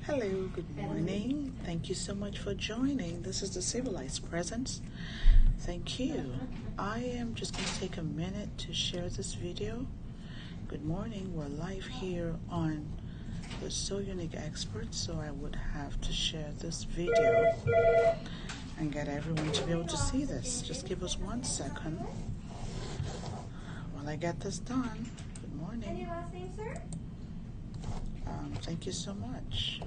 Hello, good morning. Thank you so much for joining. This is the Civilized Presence. Thank you. I am just going to take a minute to share this video. Good morning. We're live here on the So Unique Experts, so I would have to share this video and get everyone to be able to see this. Just give us 1 second while I get this done. Good morning. And your last name, sir? Thank you so much.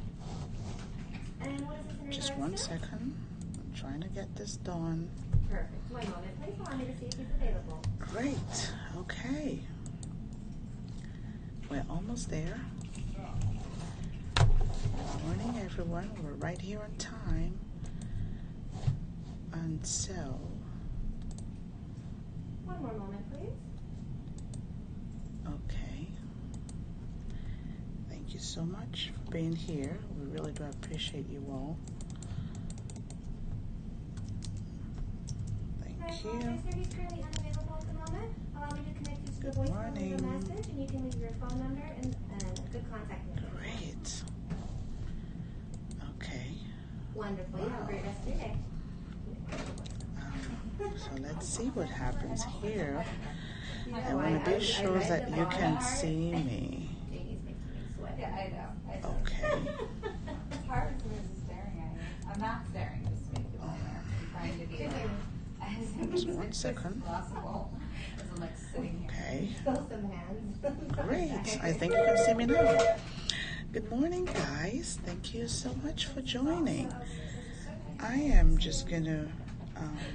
And what is this in Just 1 regards to? second. I'm trying to get this done. Perfect. 1 moment, please. Allow me to see if he's available. Great. Okay. We're almost there. Good morning, everyone. We're right here on time. And so, 1 more moment, please. okay. Thank you so much for being here. We really do appreciate you all. Thank you. Sir, he's currently unavailable at the moment. Allow me to connect you to the Good voicemail morning. with a message, and you can leave your phone number and good contact information. Great. Okay. Wonderful. You have a great rest of your day. So let's see what happens here. I want to be sure that you can see me. Jamie's making me sweat. Yeah, I know. Okay. It's hard for me to staring at you. I'm not staring, just to make you aware. I'm trying to be like, Just 1 second. as possible. As I'm like sitting here. Okay. Still some hands. Great. I think you can see me now. Good morning, guys. Thank you so much for joining. I am just going to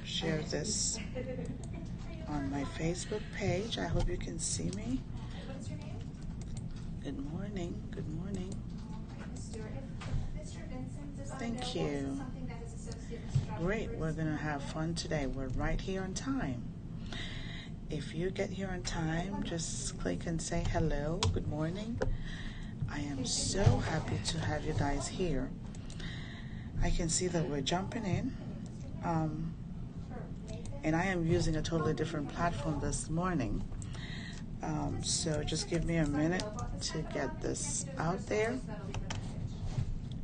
share this on my Facebook page. I hope you can see me. What's your name? Good morning. Good morning. Mr. Vincent is Thank unavailable, you. so something that his associate, Mr. Robert Great. Bruce. We're going to have fun today. We're right here on time. If you get here on time, just click and say hello. Good morning. I am so happy to have you guys here. I can see that we're jumping in. And I am using a totally different platform this morning. So just give me a minute to get this out there.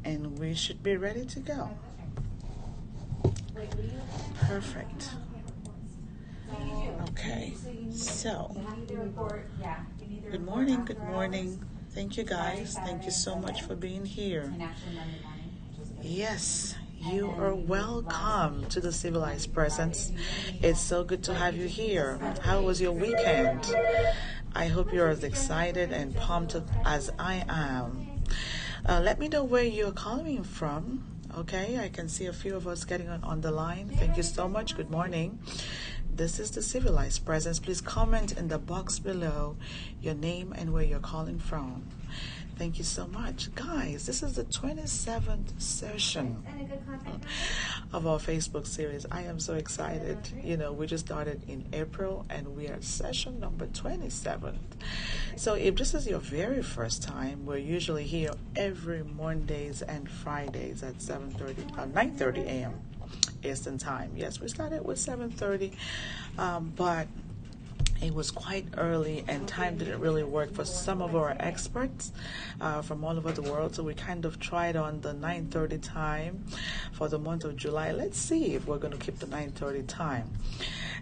And we should be ready to go. Perfect. Okay, so good morning, good morning. Thank you guys. Thank you so much for being here. Yes, you are welcome to the Civilized Presence. It's so good to have you here. How was your weekend? I hope you're as excited and pumped as I am. Let me know where you're calling from. Okay, I can see a few of us getting on the line. Thank you so much. Good morning. This is the Civilized Presence. Please comment in the box below your name and where you're calling from. Thank you so much. Guys, this is the 27th session And a good contact. of our Facebook series. I am so excited. You know, we just started in April and we are at session number 27. So if this is your very first time, we're usually here every Mondays and Fridays at 9:30 a.m. Eastern Time. Yes, we started with 7:30, but it was quite early and time didn't really work for some of our experts from all over the world. So we kind of tried on the 9:30 time for the month of July. Let's see if we're going to keep the 9:30 time.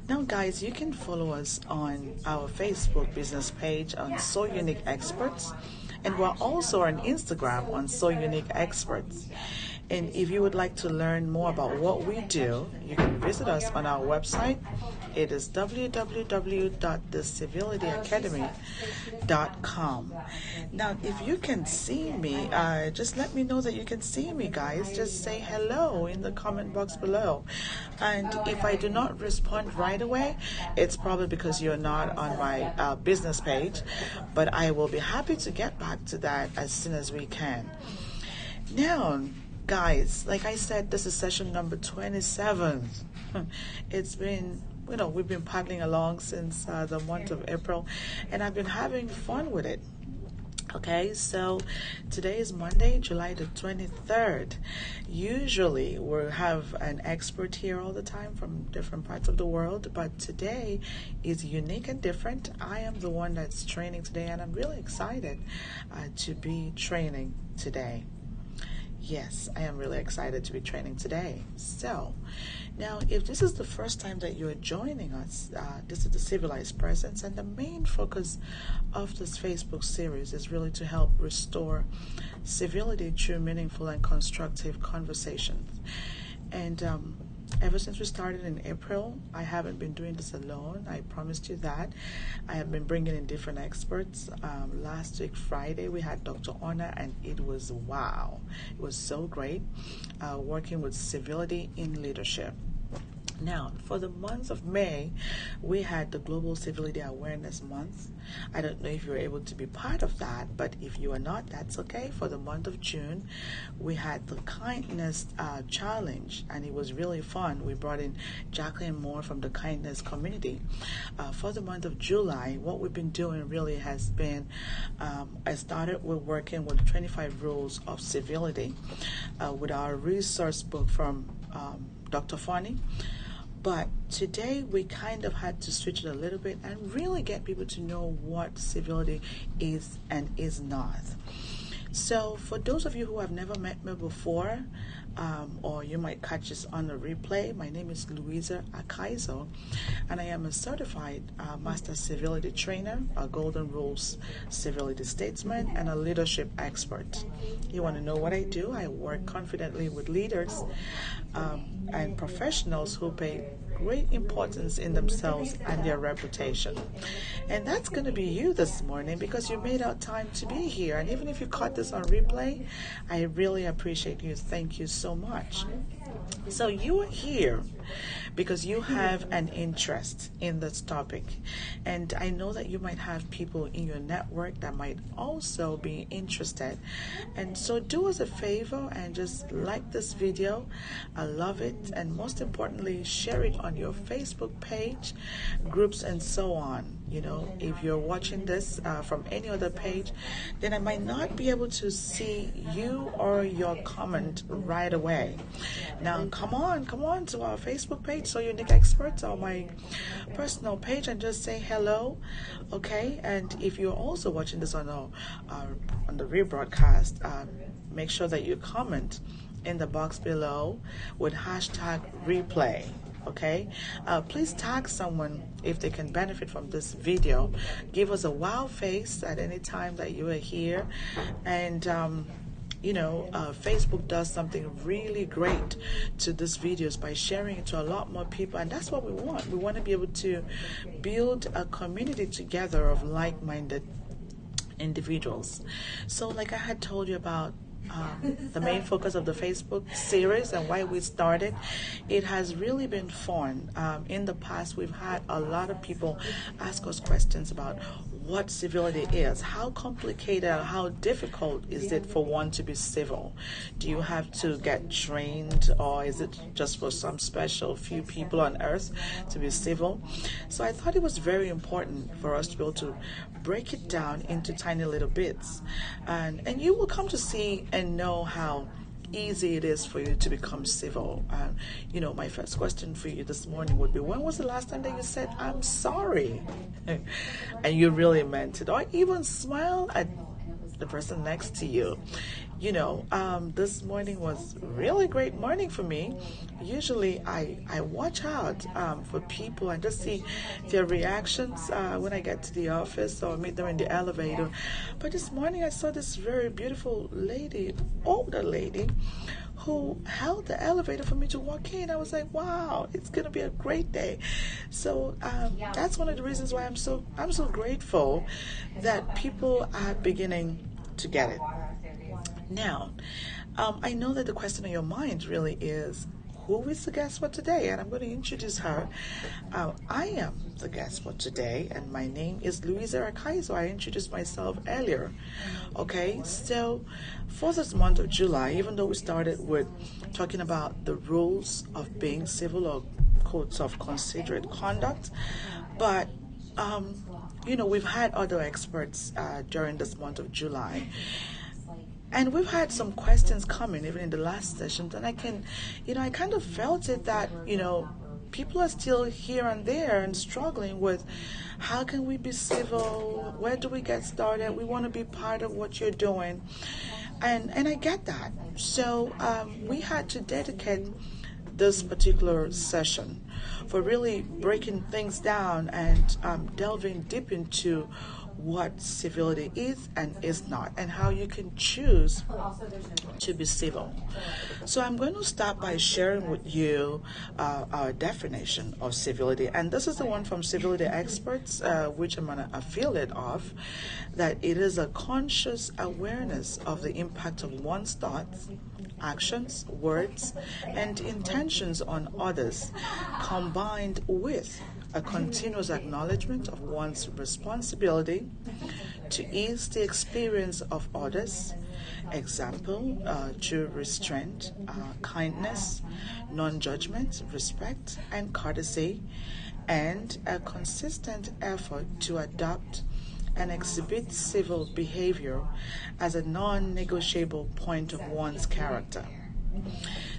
Now, guys, you can follow us on our Facebook business page on So Unique Experts. And we're also on Instagram on So Unique Experts. And if you would like to learn more about what we do, you can visit us on our website. It is www.thecivilityacademy.com. Now, if you can see me, just let me know that you can see me, guys. Just say hello in the comment box below. And if I do not respond right away, it's probably because you're not on my business page. But I will be happy to get back to that as soon as we can. Now, guys, like I said, this is session number 27. It's been, we've been paddling along since the month of April, and I've been having fun with it. Okay, so today is Monday, July the 23rd. Usually we have an expert here all the time from different parts of the world, but today is unique and different. I am the one that's training today, and I'm really excited to be training today. Yes, I am really excited to be training today. So, now if this is the first time that you're joining us, this is the Civilized Presence, and the main focus of this Facebook series is really to help restore civility through meaningful and constructive conversations. And ever since we started in April, I haven't been doing this alone. I promised you that. I have been bringing in different experts. Last week, Friday, we had Dr. Honor, and it was wow. It was so great working with civility in leadership. Now, for the month of May, we had the Global Civility Awareness Month. I don't know if you were able to be part of that, but if you are not, that's okay. For the month of June, we had the Kindness Challenge, and it was really fun. We brought in Jacqueline Moore from the Kindness community. For the month of July, what we've been doing really has been, I started with working with 25 Rules of Civility with our resource book from Dr. Fani. But today we kind of had to switch it a little bit and really get people to know what civility is and is not. So for those of you who have never met me before, or you might catch this on the replay, my name is Louisa Akaiso, and I am a certified Master Civility Trainer, a Golden Rules Civility Statesman, and a leadership expert. You want to know what I do? I work confidently with leaders and professionals who pay great importance in themselves and their reputation. And that's going to be you this morning, because you made out time to be here. And even if you caught this on replay, I really appreciate you. Thank you so much. So you are here because you have an interest in this topic. And I know that you might have people in your network that might also be interested. And so do us a favor and just like this video. I love it. And most importantly, share it on your Facebook page, groups, and so on. You know, if you're watching this from any other page, then I might not be able to see you or your comment right away. Now, come on to our Facebook page, So Unique Experts, or my personal page, and just say hello, okay? And if you're also watching this on the rebroadcast, make sure that you comment in the box below with hashtag replay. Okay, please tag someone if they can benefit from this video. Give us a wow face at any time that you are here. And Facebook does something really great to these videos by sharing it to a lot more people, and that's what we want. We want to be able to build a community together of like-minded individuals. So like I had told you about the main focus of the Facebook series and why we started, it has really been fun. In the past, we've had a lot of people ask us questions about what civility is. How complicated, how difficult is it for one to be civil? Do you have to get trained, or is it just for some special few people on earth to be civil? So I thought it was very important for us to be able to break it down into tiny little bits. And you will come to see and know how easy it is for you to become civil. My first question for you this morning would be, when was the last time that you said, "I'm sorry," and you really meant it, or even smile at the person next to you? This morning was a really great morning for me. Usually I watch out for people and just see their reactions when I get to the office or meet them in the elevator. But this morning I saw this very beautiful lady, older lady, who held the elevator for me to walk in. I was like, wow, it's going to be a great day. So that's one of the reasons why I'm so grateful that people are beginning to get it. Now, I know that the question on your mind really is, who is the guest for today? And I'm going to introduce her. I am the guest for today, and my name is Louisa Akaiso. I introduced myself earlier. Okay, so for this month of July, even though we started with talking about the rules of being civil, or codes of considerate conduct, but we've had other experts during this month of July. And we've had some questions coming even in the last sessions, and I kind of felt it that, people are still here and there and struggling with, how can we be civil? Where do we get started? We want to be part of what you're doing. And I get that. So we had to dedicate this particular session for really breaking things down and delving deep into what civility is and is not, and how you can choose to be civil. So I'm going to start by sharing with you our definition of civility, and this is the one from Civility Experts, which I'm an affiliate of, that it is a conscious awareness of the impact of one's thoughts, actions, words, and intentions on others, combined with a continuous acknowledgement of one's responsibility to ease the experience of others. Example, true restraint, kindness, non-judgment, respect, and courtesy, and a consistent effort to adopt and exhibit civil behavior as a non-negotiable point of one's character.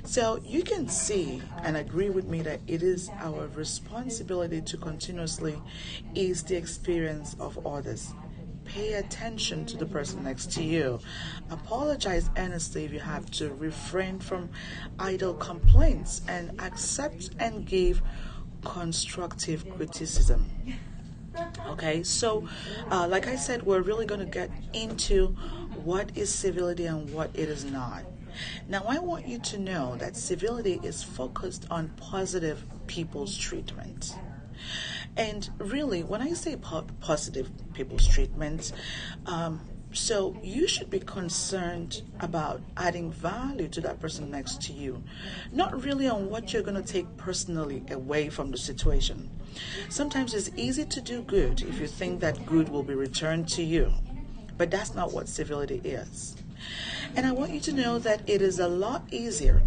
So you can see and agree with me that it is our responsibility to continuously ease the experience of others. Pay attention to the person next to you. Apologize earnestly if you have to. Refrain from idle complaints and accept and give constructive criticism. Okay, so like I said, we're really going to get into what is civility and what it is not. Now, I want you to know that civility is focused on positive people's treatment. And really, when I say positive people's treatment, so you should be concerned about adding value to that person next to you, not really on what you're going to take personally away from the situation. Sometimes it's easy to do good if you think that good will be returned to you, but that's not what civility is. And I want you to know that it is a lot easier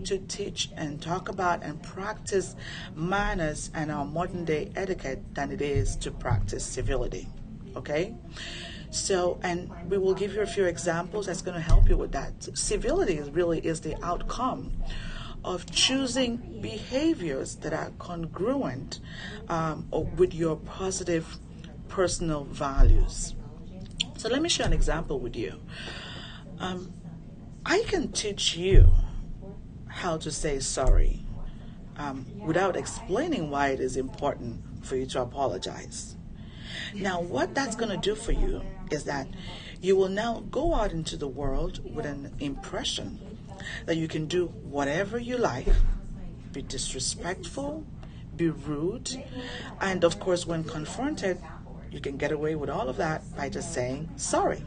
to teach and talk about and practice manners and our modern day etiquette than it is to practice civility. Okay? So, and we will give you a few examples that's going to help you with that. Civility really is the outcome of choosing behaviors that are congruent with your positive personal values. So let me share an example with you. I can teach you how to say sorry without explaining why it is important for you to apologize. Now, what that's going to do for you is that you will now go out into the world with an impression that you can do whatever you like, be disrespectful, be rude, and of course, when confronted, you can get away with all of that by just saying sorry.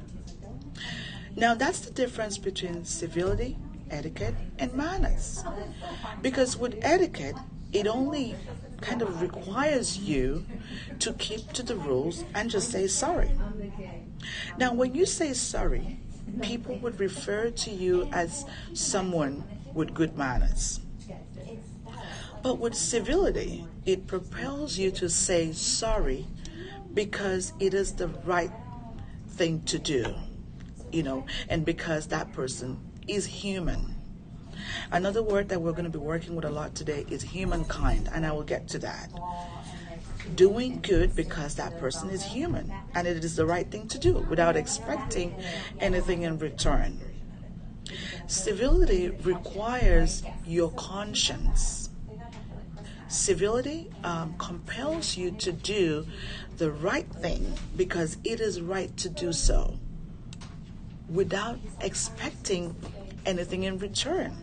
Now, that's the difference between civility, etiquette, and manners. Because with etiquette, it only kind of requires you to keep to the rules and just say sorry. Now, when you say sorry, people would refer to you as someone with good manners. But with civility, it propels you to say sorry because it is the right thing to do, and because that person is human. Another word that we're going to be working with a lot today is humankind, and I will get to that. Doing good because that person is human, and it is the right thing to do without expecting anything in return. Civility requires your conscience. Civility compels you to do the right thing because it is right to do so without expecting anything in return.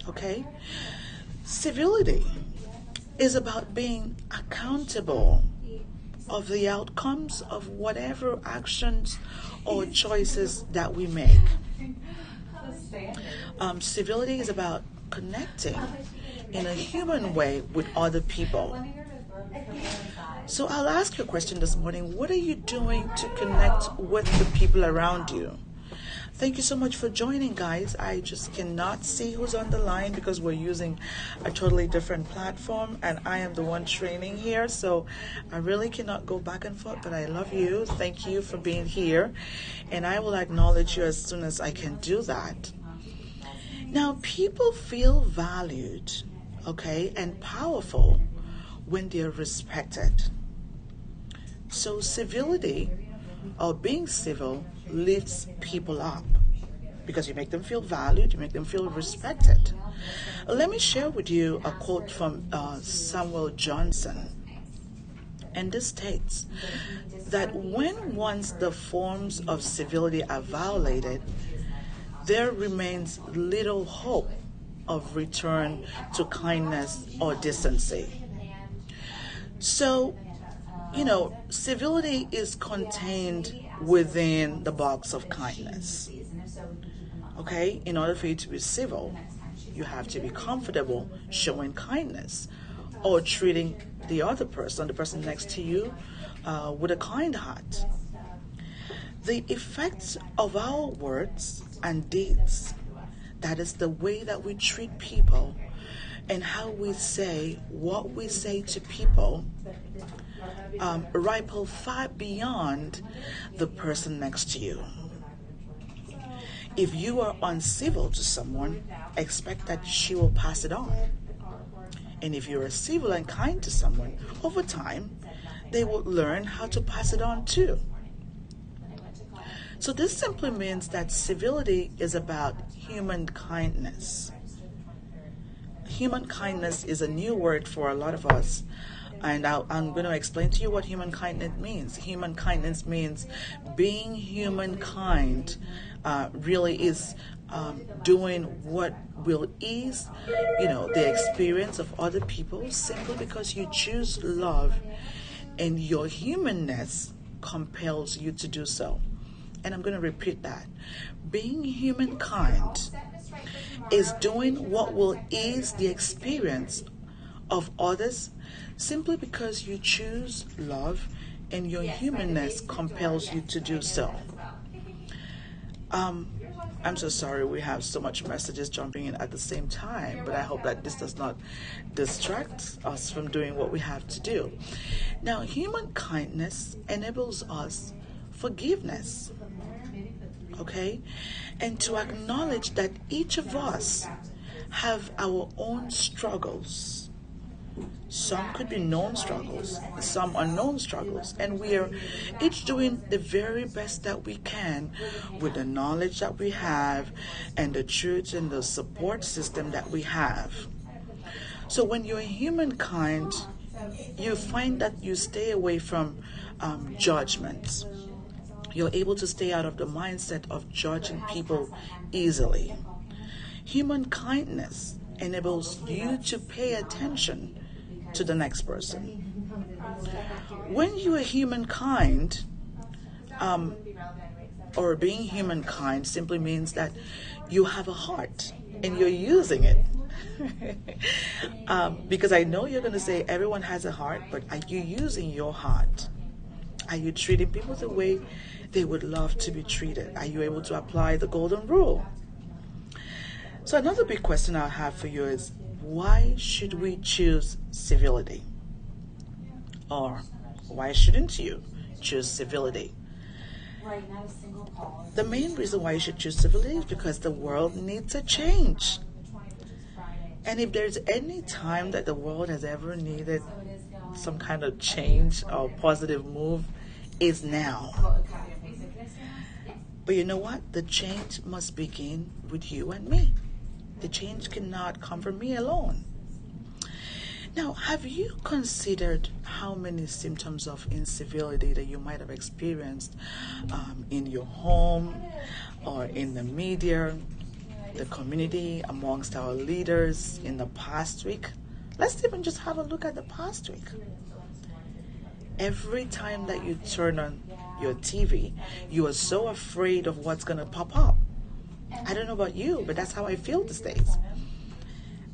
Okay? Civility is about being accountable of the outcomes of whatever actions or choices that we make. Civility is about connecting in a human way with other people. So I'll ask you a question this morning. What are you doing to connect with the people around you? Thank you so much for joining, guys. I just cannot see who's on the line because we're using a totally different platform and I am the one training here. So I really cannot go back and forth, but I love you. Thank you for being here. And I will acknowledge you as soon as I can do that. Now, people feel valued, okay, and powerful when they're respected. So civility, or being civil, lifts people up. because you make them feel valued, you make them feel respected. Let me share with you a quote from Samuel Johnson. And this states that when once the forms of civility are violated, there remains little hope of return to kindness or decency. So, civility is contained within the box of kindness. Okay? In order for you to be civil, you have to be comfortable showing kindness or treating the other person, the person next to you, with a kind heart. The effects of our words and deeds, that is the way that we treat people and how we say what we say to people, ripple far beyond the person next to you. If you are uncivil to someone, expect that she will pass it on. And if you're civil and kind to someone, over time, they will learn how to pass it on too. So this simply means that civility is about human kindness. Human kindness is a new word for a lot of us. And I'm going to explain to you what human kindness means. Human kindness means being humankind really is doing what will ease, the experience of other people simply because you choose love and your humanness compels you to do so. And I'm going to repeat that. Being humankind is doing what will ease the experience of others simply because you choose love and your humanness compels you to do so. I'm so sorry we have so much messages jumping in at the same time, but I hope that this does not distract us from doing what we have to do. Now, human kindness enables us forgiveness, okay? And to acknowledge that each of us have our own struggles. Some could be known struggles, some unknown struggles, and we are each doing the very best that we can with the knowledge that we have and the truth and the support system that we have. So when you're humankind, you find that you stay away from judgment. You're able to stay out of the mindset of judging people easily. Human kindness enables you to pay attention to the next person. When you are humankind, or being humankind simply means that you have a heart and you're using it. Because I know you're going to say everyone has a heart, but are you using your heart? Are you treating people the way they would love to be treated? Are you able to apply the golden rule? So another big question I have for you is, why should we choose civility? Or why shouldn't you choose civility? The main reason why you should choose civility is because the world needs a change. And if there's any time that the world has ever needed some kind of change or positive move, is now. But you know what? The change must begin with you and me. The change cannot come from me alone. Now, have you considered how many symptoms of incivility that you might have experienced in your home or in the media, the community, amongst our leaders in the past week? Let's even just have a look at the past week. Every time that you turn on your TV, you are so afraid of what's going to pop up. I don't know about you, but that's how I feel these days.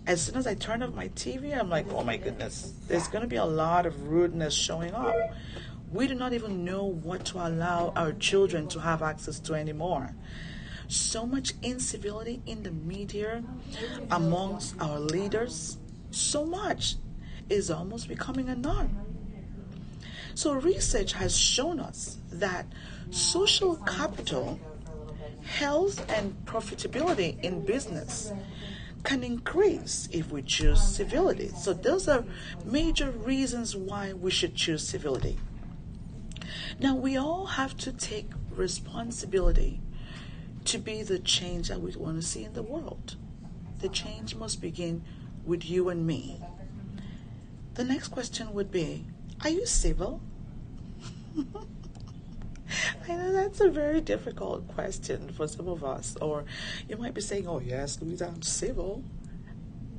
As soon as I turn off my TV, I'm like, oh my goodness, there's going to be a lot of rudeness showing up. We do not even know what to allow our children to have access to anymore. So much incivility in the media, amongst our leaders, so much is almost becoming a norm. So research has shown us that social capital, health, and profitability in business can increase if we choose civility. So those are major reasons why we should choose civility. Now, we all have to take responsibility to be the change that we want to see in the world. The change must begin with you and me. The next question would be, are you civil? I know that's a very difficult question for some of us. Or you might be saying, oh yes, Louisa, I'm civil.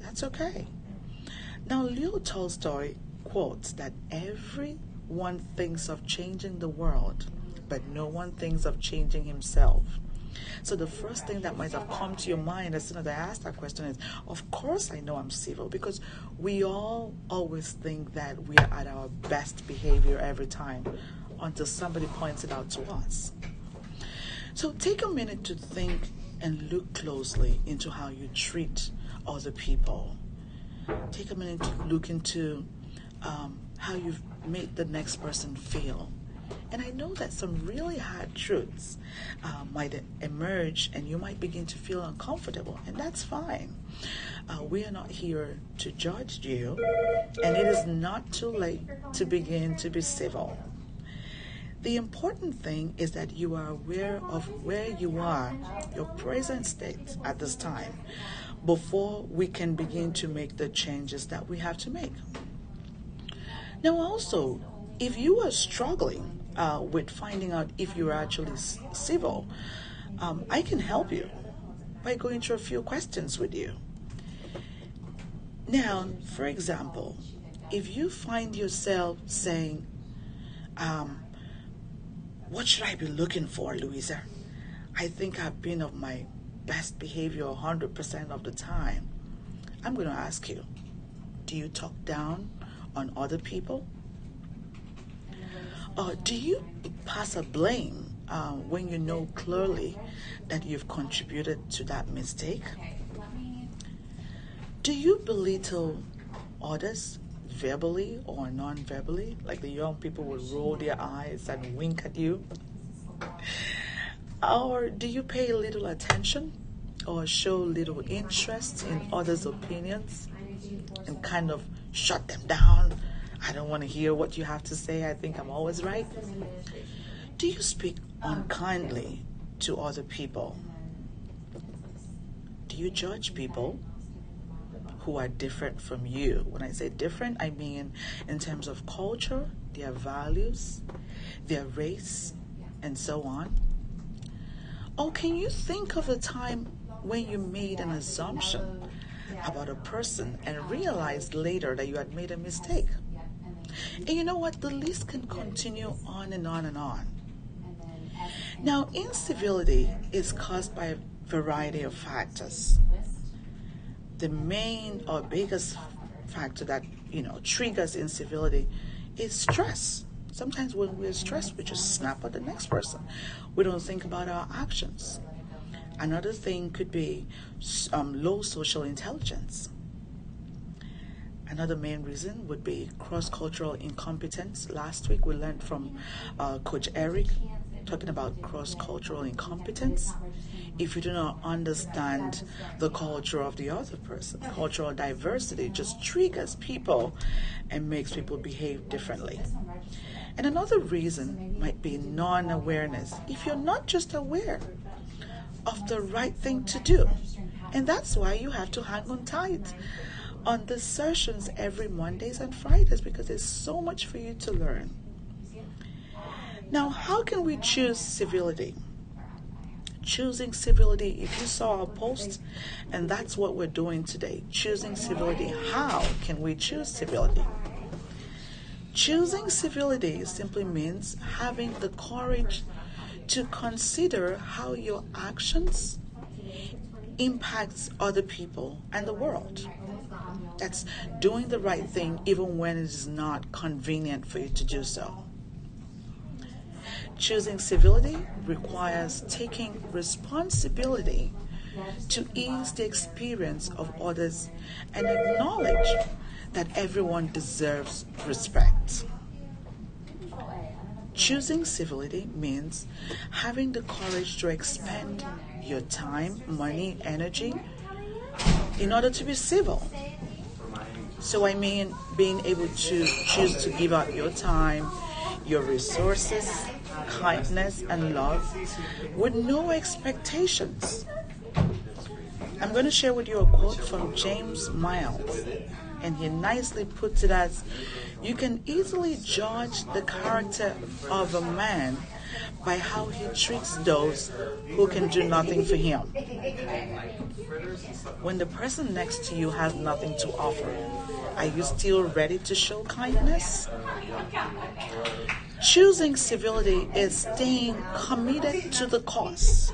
That's okay. Now, Leo Tolstoy quotes that everyone thinks of changing the world, but no one thinks of changing himself. So the first thing that might have come to your mind as soon as I asked that question is, of course I know I'm civil, because we all always think that we are at our best behavior every time until somebody points it out to us. So take a minute to think and look closely into how you treat other people. Take a minute to look into how you've made the next person feel. And I know that some really hard truths might emerge and you might begin to feel uncomfortable, and that's fine. We are not here to judge you, and it is not too late to begin to be civil. The important thing is that you are aware of where you are, your present state at this time, before we can begin to make the changes that we have to make. Now also, if you are struggling with finding out if you're actually civil, I can help you by going through a few questions with you. Now, for example, if you find yourself saying, what should I be looking for, Louisa? I think I've been of my best behavior 100% of the time. I'm going to ask you, do you talk down on other people? Or do you pass a blame when you know clearly that you've contributed to that mistake? Do you belittle others verbally or non-verbally? Like the young people will roll their eyes and wink at you? Or do you pay little attention or show little interest in others' opinions and kind of shut them down? I don't want to hear what you have to say. I think I'm always right. Do you speak unkindly to other people? Do you judge people who are different from you? When I say different, I mean in terms of culture, their values, their race, and so on. Or can you think of a time when you made an assumption about a person and realized later that you had made a mistake? And you know what? The list can continue on and on and on. Now, incivility is caused by a variety of factors. The main or biggest factor that, triggers incivility is stress. Sometimes when we're stressed, we just snap at the next person. We don't think about our actions. Another thing could be low social intelligence. Another main reason would be cross-cultural incompetence. Last week we learned from Coach Eric talking about cross-cultural incompetence. If you do not understand the culture of the other person, cultural diversity just triggers people and makes people behave differently. And another reason might be non-awareness. If you're not just aware of the right thing to do, and that's why you have to hang on tight on the sessions every Mondays and Fridays, because there's so much for you to learn. Now, how can we choose civility? Choosing civility, if you saw our post, and that's what we're doing today, choosing civility. How can we choose civility? Choosing civility simply means having the courage to consider how your actions impacts other people and the world. That's doing the right thing even when it is not convenient for you to do so. Choosing civility requires taking responsibility to ease the experience of others and acknowledge that everyone deserves respect. Choosing civility means having the courage to expend your time, money, energy in order to be civil. So I mean being able to choose to give out your time, your resources, kindness and love with no expectations. I'm going to share with you a quote from James Miles, and he nicely puts it as, you can easily judge the character of a man by how he treats those who can do nothing for him. When the person next to you has nothing to offer, are you still ready to show kindness? Choosing civility is staying committed to the cause.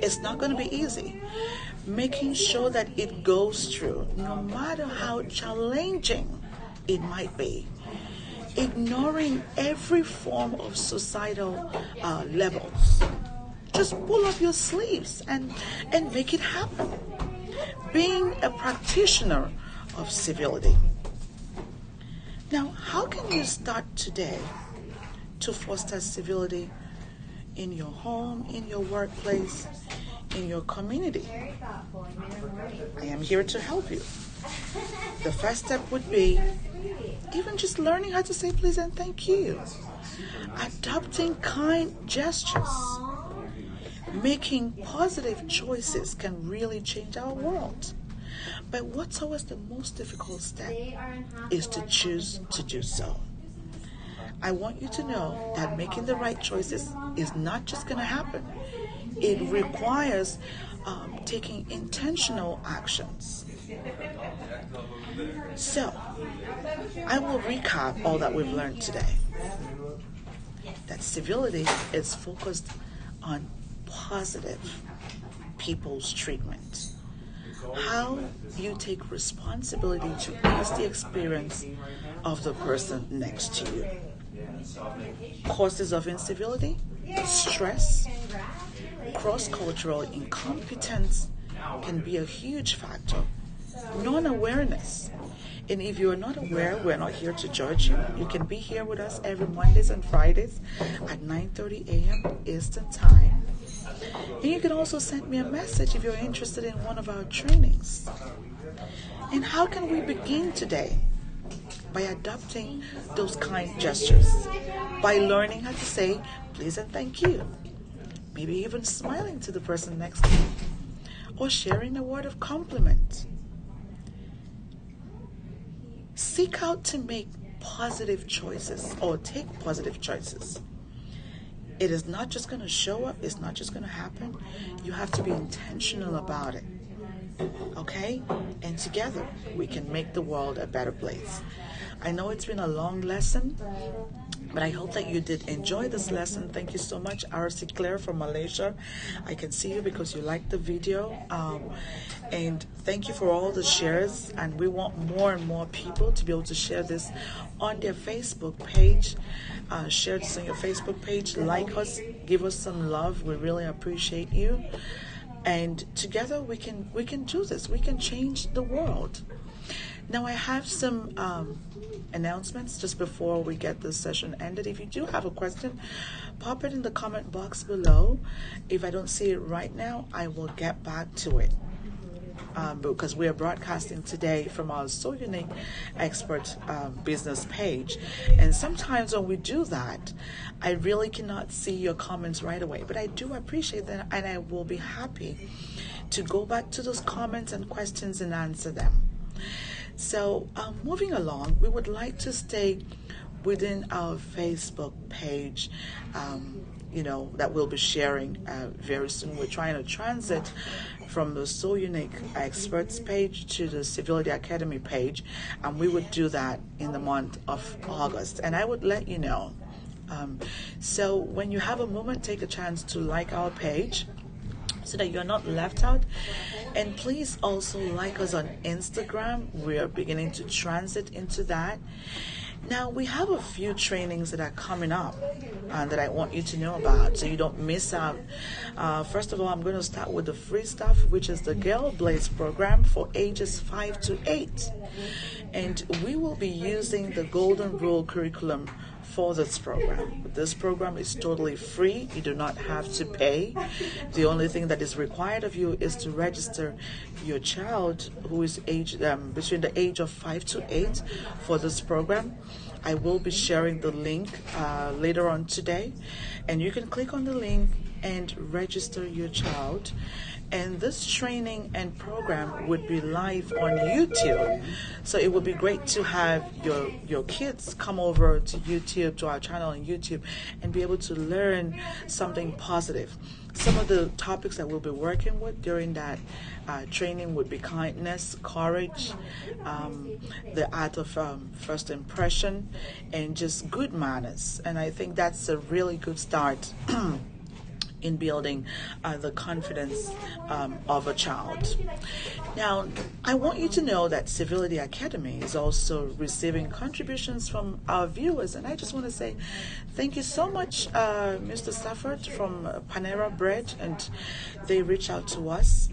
It's not going to be easy. Making sure that it goes through, no matter how challenging it might be. Ignoring every form of societal levels. Just pull up your sleeves and make it happen. Being a practitioner of civility. Now, how can you start today to foster civility in your home, in your workplace, in your community? I am here to help you. The first step would be even just learning how to say please and thank you. Adopting kind gestures. Making positive choices can really change our world. But what's always the most difficult step is to choose to do so. I want you to know that making the right choices is not just going to happen. It requires taking intentional actions. So, I will recap all that we've learned today. That civility is focused on positive people's treatment. How you take responsibility to ease the experience of the person next to you. Causes of incivility, stress, cross-cultural incompetence can be a huge factor. Non-awareness. And if you are not aware, we're not here to judge you. You can be here with us every Mondays and Fridays at 9:30 a.m. Eastern Time. And you can also send me a message if you're interested in one of our trainings. And how can we begin today? By adopting those kind gestures. By learning how to say please and thank you. Maybe even smiling to the person next to you. Or sharing a word of compliment. Seek out to make positive choices or take positive choices. It is not just going to show up. It's not just going to happen. You have to be intentional about it. Okay? And together, we can make the world a better place. I know it's been a long lesson, but I hope that you did enjoy this lesson. Thank you so much, RC Claire from Malaysia. I can see you because you liked the video. And thank you for all the shares. And we want more and more people to be able to share this on their Facebook page. Share this on your Facebook page. Like us. Give us some love. We really appreciate you. And together we can do this. We can change the world. Now I have some announcements just before we get this session ended. If you do have a question, pop it in the comment box below. If I don't see it right now, I will get back to it. Because we are broadcasting today from our So Unique Expert business page. And sometimes when we do that, I really cannot see your comments right away. But I do appreciate that, and I will be happy to go back to those comments and questions and answer them. So moving along, we would like to stay within our Facebook page, that we'll be sharing very soon. We're trying to transit from the So Unique Experts page to the Civility Academy page, and we would do that in the month of August. And I would let you know. So when you have a moment, take a chance to like our page so that you're not left out. And please also like us on Instagram. We are beginning to transit into that. Now, we have a few trainings that are coming up that I want you to know about so you don't miss out. First of all, I'm going to start with the free stuff, which is the Girl Blaze program for ages 5 to 8. And we will be using the Golden Rule curriculum for this program. This program is totally free. You do not have to pay. The only thing that is required of you is to register your child who is aged between the age of 5 to 8 for this program. I will be sharing the link later on today, and you can click on the link and register your child. And this training and program would be live on YouTube. So it would be great to have your kids come over to YouTube, to our channel on YouTube, and be able to learn something positive. Some of the topics that we'll be working with during that training would be kindness, courage, the art of first impression, and just good manners. And I think that's a really good start in building the confidence of a child. Now, I want you to know that Civility Academy is also receiving contributions from our viewers, and I just want to say thank you so much, Mr. Stafford from Panera Bread, and they reached out to us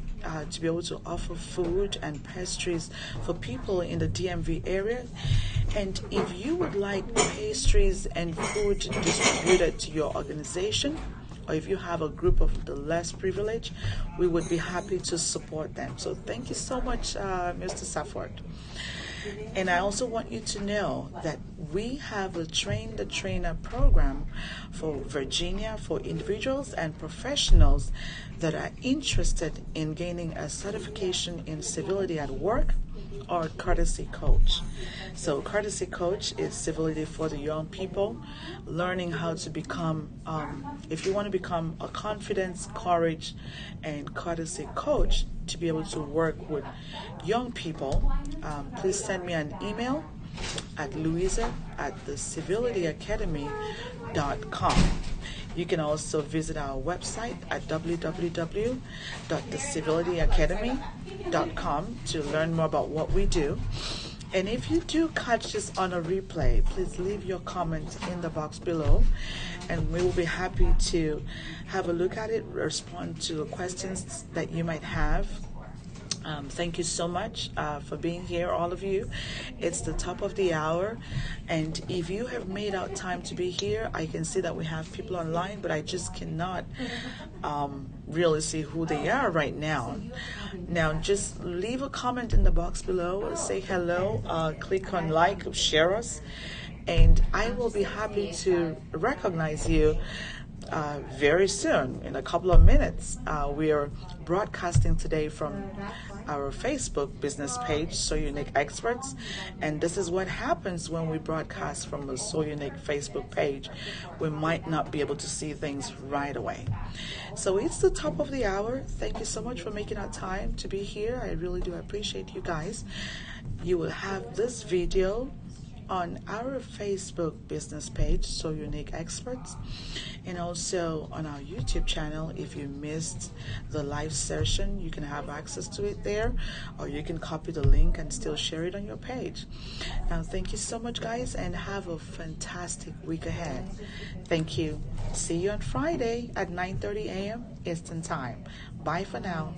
to be able to offer food and pastries for people in the DMV area. And if you would like pastries and food distributed to your organization, or if you have a group of the less privileged, we would be happy to support them. So thank you so much, Mr. Safford. And I also want you to know that we have a Train the Trainer program for Virginia for individuals and professionals that are interested in gaining a certification in civility at work or courtesy coach. So courtesy coach is civility for the young people, learning how to become, if you want to become a confidence, courage, and courtesy coach to be able to work with young people, please send me an email at Louisa at thecivilityacademy.com. You can also visit our website at www.thecivilityacademy.com to learn more about what we do. And if you do catch this on a replay, please leave your comment in the box below, and we will be happy to have a look at it, respond to questions that you might have. Thank you so much for being here, all of you. It's the top of the hour, and if you have made out time to be here, I can see that we have people online, but I just cannot really see who they are right now. Now, just leave a comment in the box below, say hello, click on like, share us, and I will be happy to recognize you very soon, in a couple of minutes. We are broadcasting today from our Facebook business page, So Unique Experts, and this is what happens when we broadcast from the So Unique Facebook page. We might not be able to see things right away. So it's the top of the hour. Thank you so much for making our time to be here. I really do appreciate you guys. You will have this video on our Facebook business page, So Unique Experts, and also on our YouTube channel. If you missed the live session, you can have access to it there, or you can copy the link and still share it on your page. Now, thank you so much, guys, and have a fantastic week ahead. Thank you. See you on Friday at 9:30 a.m. Eastern Time. Bye for now.